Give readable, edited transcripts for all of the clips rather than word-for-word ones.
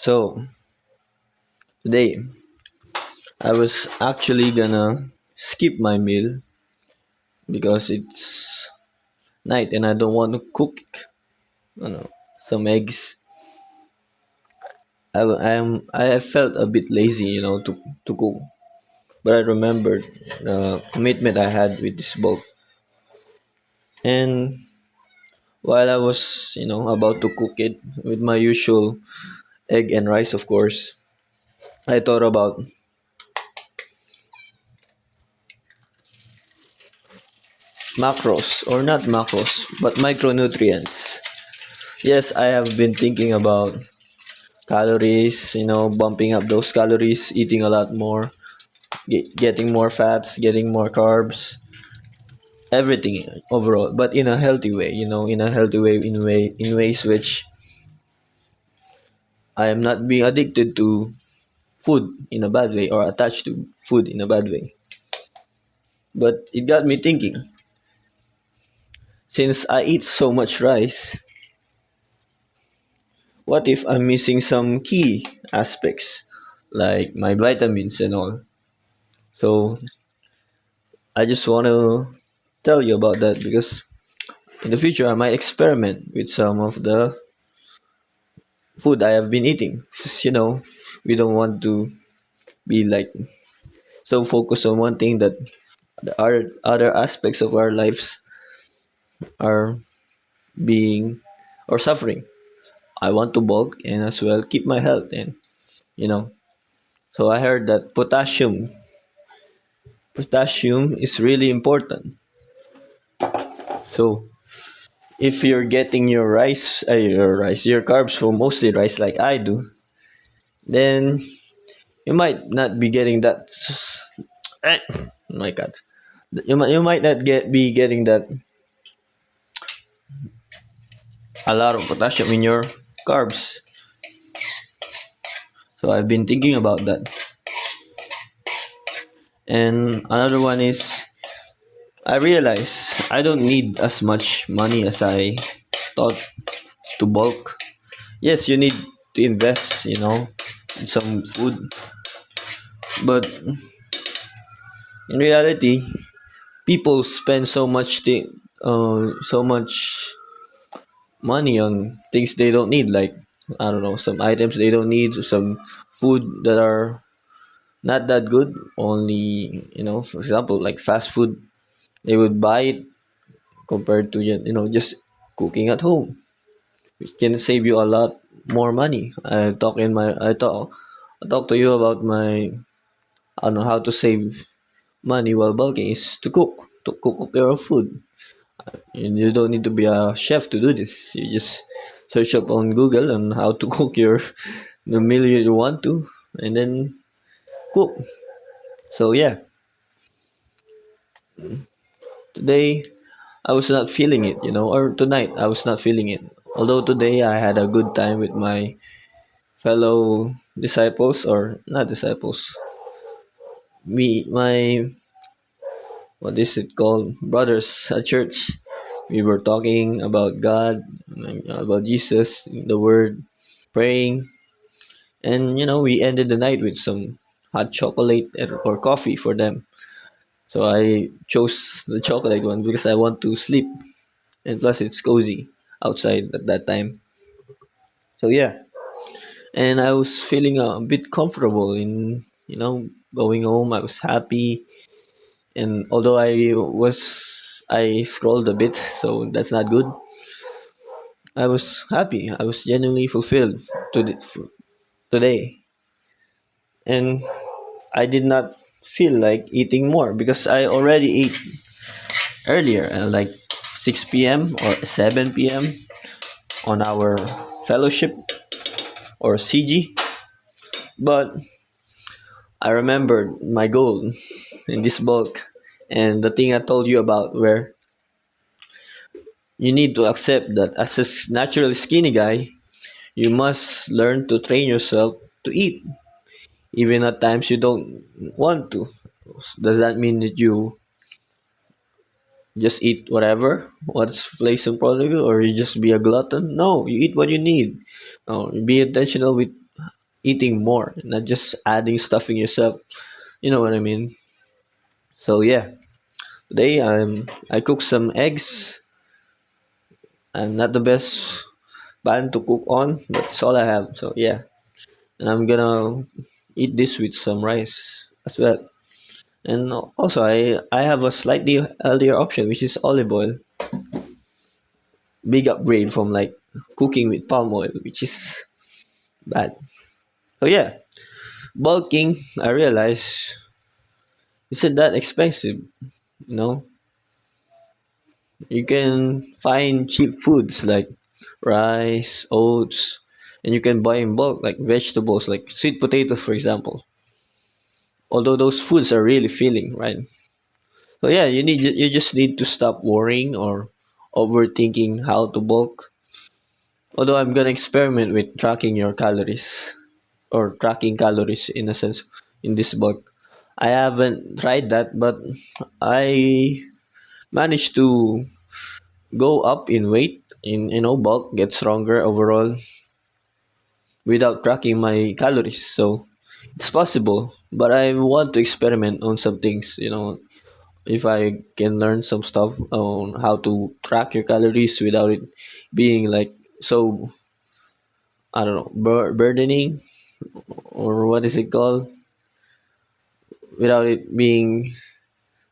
So today I was actually gonna skip my meal because it's night and I don't want to cook, some eggs. I felt a bit lazy, to cook. But I remembered the commitment I had with this book. And while I was, about to cook it with my usual egg and rice, of course, I thought about macros, or not macros, but micronutrients. Yes, I have been thinking about calories, bumping up those calories, eating a lot more, getting more fats, getting more carbs, everything overall, but in a healthy way, in a healthy way, in ways which I am not being addicted to food in a bad way or attached to food in a bad way. But it got me thinking, since I eat so much rice, what if I'm missing some key aspects like my vitamins and all? So I just want to tell you about that because in the future I might experiment with some of the food I have been eating. Just, we don't want to be like so focused on one thing that the other aspects of our lives are being or suffering. I want to bulk and as well keep my health, and you know. So I heard that potassium is really important. So if you're getting your carbs from mostly rice like I do, then you might not be getting that. Oh my God, you might not be getting that a lot of potassium in your carbs. So I've been thinking about that. And another one is I realize I don't need as much money as I thought to bulk. Yes, you need to invest, in some food, but in reality, people spend so much money on things they don't need, like I don't know, some items they don't need, some food that are not that good. Only, for example, like fast food, they would buy it compared to just cooking at home, which can save you a lot more money. I talk to you about my I don't know how to save money while bulking is to cook your own food. And you don't need to be a chef to do this. You just search up on Google on how to cook the meal you want to, and then cook. So yeah, today I was not feeling it, or tonight I was not feeling it. Although today I had a good time with my fellow disciples, or not disciples, my what is it called, brothers at church. We were talking about God, about Jesus, the Word, praying, and we ended the night with some hot chocolate or coffee for them. So I chose the chocolate one because I want to sleep, and plus it's cozy outside at that time. So yeah, and I was feeling a bit comfortable in going home. I was happy, and although I scrolled a bit, so that's not good. I was happy. I was genuinely fulfilled today, and I did not feel like eating more because I already ate earlier, like 6 p.m. or 7 p.m. on our fellowship or CG. But I remembered my goal in this bulk and the thing I told you about, where you need to accept that as a naturally skinny guy, you must learn to train yourself to eat, even at times you don't want to. Does that mean that you just eat what's placed in front of you, or you just be a glutton? No, you eat what you need. No, you be intentional with eating more, not just adding stuff in yourself. You know what I mean? So yeah, today I cooked some eggs. I'm not the best pan to cook on, but it's all I have. So yeah, and I'm gonna eat this with some rice as well. And also, I have a slightly healthier option, which is olive oil. Big upgrade from like cooking with palm oil, which is bad. So yeah, bulking, I realize isn't that expensive. You know, you can find cheap foods like rice, oats, and you can buy in bulk like vegetables, like sweet potatoes, for example. Although those foods are really filling, right? So yeah, you just need to stop worrying or overthinking how to bulk. Although I'm gonna experiment with tracking your calories or tracking calories in a sense in this bulk. I haven't tried that, but I managed to go up in weight in bulk, get stronger overall without tracking my calories. So it's possible, but I want to experiment on some things. If I can learn some stuff on how to track your calories without it being like so, I don't know, burdening, or what is it called, without it being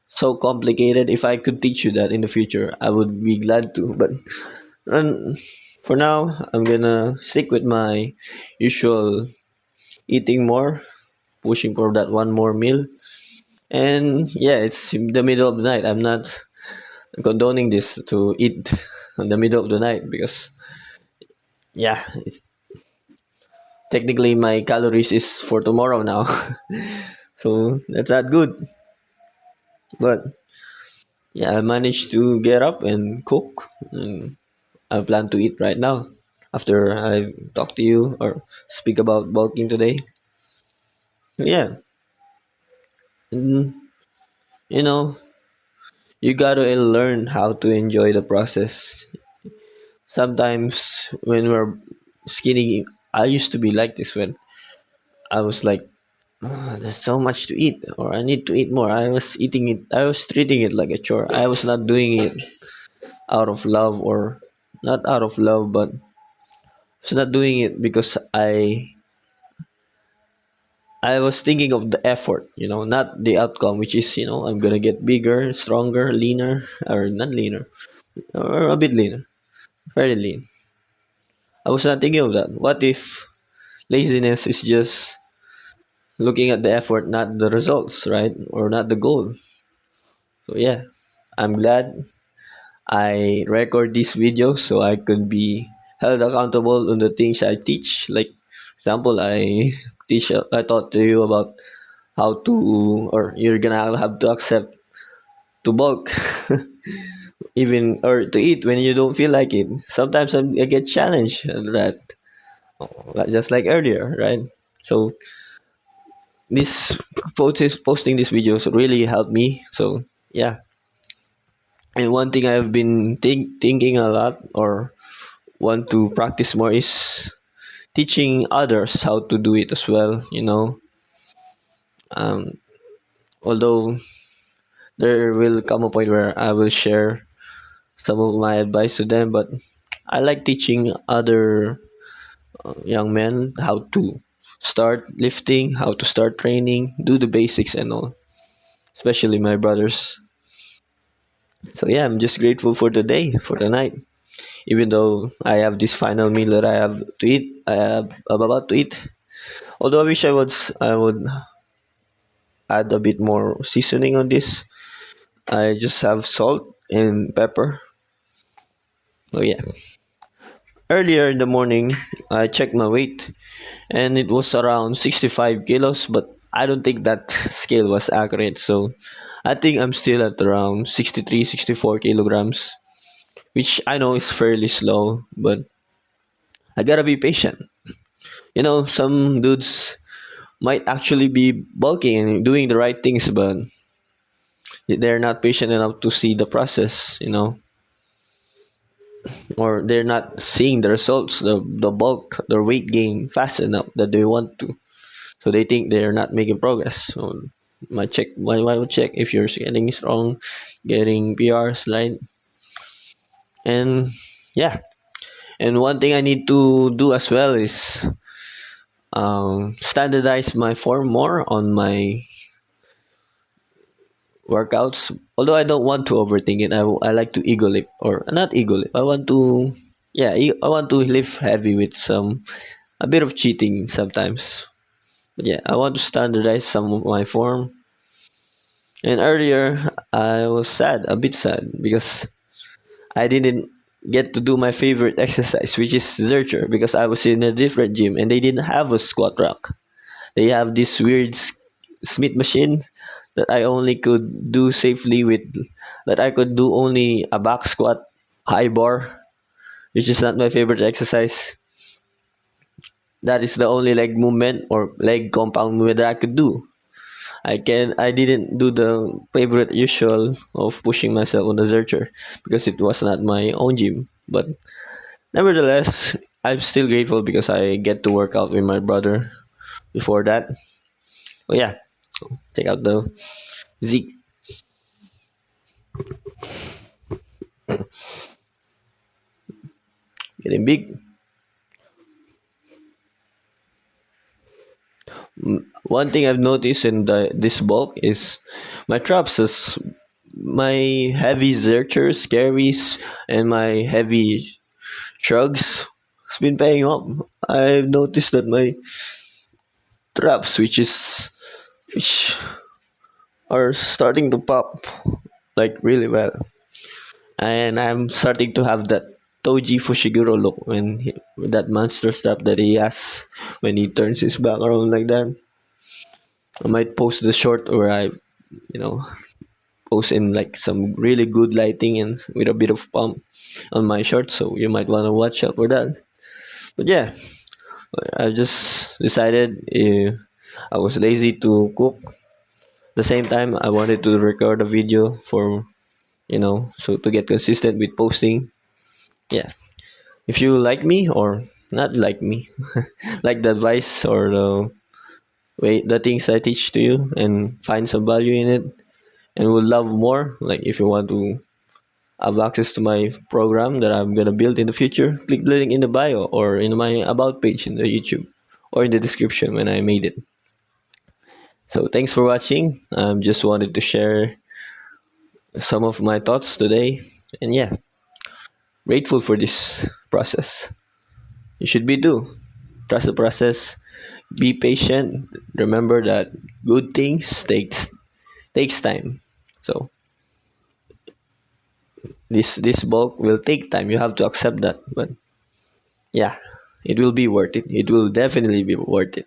so complicated. If I could teach you that in the future, I would be glad to. But um, for now, I'm gonna stick with my usual eating more, pushing for that one more meal. And yeah, it's the middle of the night. I'm not condoning this to eat in the middle of the night because yeah, technically my calories is for tomorrow now. So that's not good. But yeah, I managed to get up and cook, and I plan to eat right now after I talk to you or speak about bulking today. Yeah, and you know, you gotta learn how to enjoy the process. Sometimes when we're skinny, I used to be like this when I was like, "Ah, there's so much to eat, or I need to eat more." I was eating it, I was treating it like a chore. I was not doing it out of love, or not out of love, but I was not doing it because I was thinking of the effort, not the outcome, which is, I'm gonna get bigger, stronger, leaner, or not leaner, or a bit leaner, fairly lean. I was not thinking of that. What if laziness is just looking at the effort, not the results, right? Or not the goal. So yeah, I'm glad I record these videos so I could be held accountable on the things I teach. Like, example, I taught to you about how to, or you're gonna have to accept to bulk, even or to eat when you don't feel like it. Sometimes I get challenged at that, just like earlier, right? So this posting these videos really helped me. So yeah, and one thing I've been thinking a lot or want to practice more is teaching others how to do it as well. Um, although there will come a point where I will share some of my advice to them, but I like teaching other young men how to start lifting, how to start training, do the basics and all, especially my brothers. So yeah, I'm just grateful for the day, for the night. Even though I have this final meal that I have to eat, I'm about to eat. Although I would add a bit more seasoning on this. I just have salt and pepper. Oh yeah. Earlier in the morning, I checked my weight and it was around 65 kilos, but I don't think that scale was accurate. So I think I'm still at around 63, 64 kilograms, which I know is fairly slow, but I gotta be patient. Some dudes might actually be bulking and doing the right things, but they're not patient enough to see the process. or they're not seeing the results, the bulk, the weight gain fast enough that they want to. So they think they're not making progress. So why would check if you're getting strong, getting PRs, line, and yeah. And one thing I need to do as well is standardize my form more on my workouts. Although I don't want to overthink it, I like to ego lift, or not ego lift. I want to, yeah, I want to lift heavy with some a bit of cheating sometimes. But yeah, I want to standardize some of my form. And earlier, I was sad, a bit sad, because I didn't get to do my favorite exercise, which is Zercher, because I was in a different gym and they didn't have a squat rack. They have this weird Smith machine that I only could do safely with, that I could do only a back squat, high bar, which is not my favorite exercise. That is the only leg movement or leg compound movement that I could do. I didn't do the favorite usual of pushing myself on the Zercher because it was not my own gym. But nevertheless, I'm still grateful because I get to work out with my brother before that. Oh yeah, check out the Zeke getting big. One thing I've noticed in this bulk is my traps is my heavy Zerchers, carries, and my heavy shrugs. It's been paying off. I've noticed that my traps, which are starting to pop like really well, and I'm starting to have that Toji Fushiguro look with that monster strap that he has when he turns his back around like that. I might post the short where I, you know, post in like some really good lighting and with a bit of pump on my short, so you might want to watch out for that. But yeah, I just decided I was lazy to cook. At the same time, I wanted to record a video for, so to get consistent with posting. Yeah, if you like me or not like me, like the advice or the things I teach to you and find some value in it, and would love more, like if you want to have access to my program that I'm gonna build in the future, click the link in the bio or in my about page in the YouTube or in the description when I made it. So thanks for watching. Just wanted to share some of my thoughts today, and yeah, grateful for this process. You should be too. Trust the process. Be patient. Remember that good things takes time. So this bulk will take time. You have to accept that. But yeah, it will be worth it. It will definitely be worth it.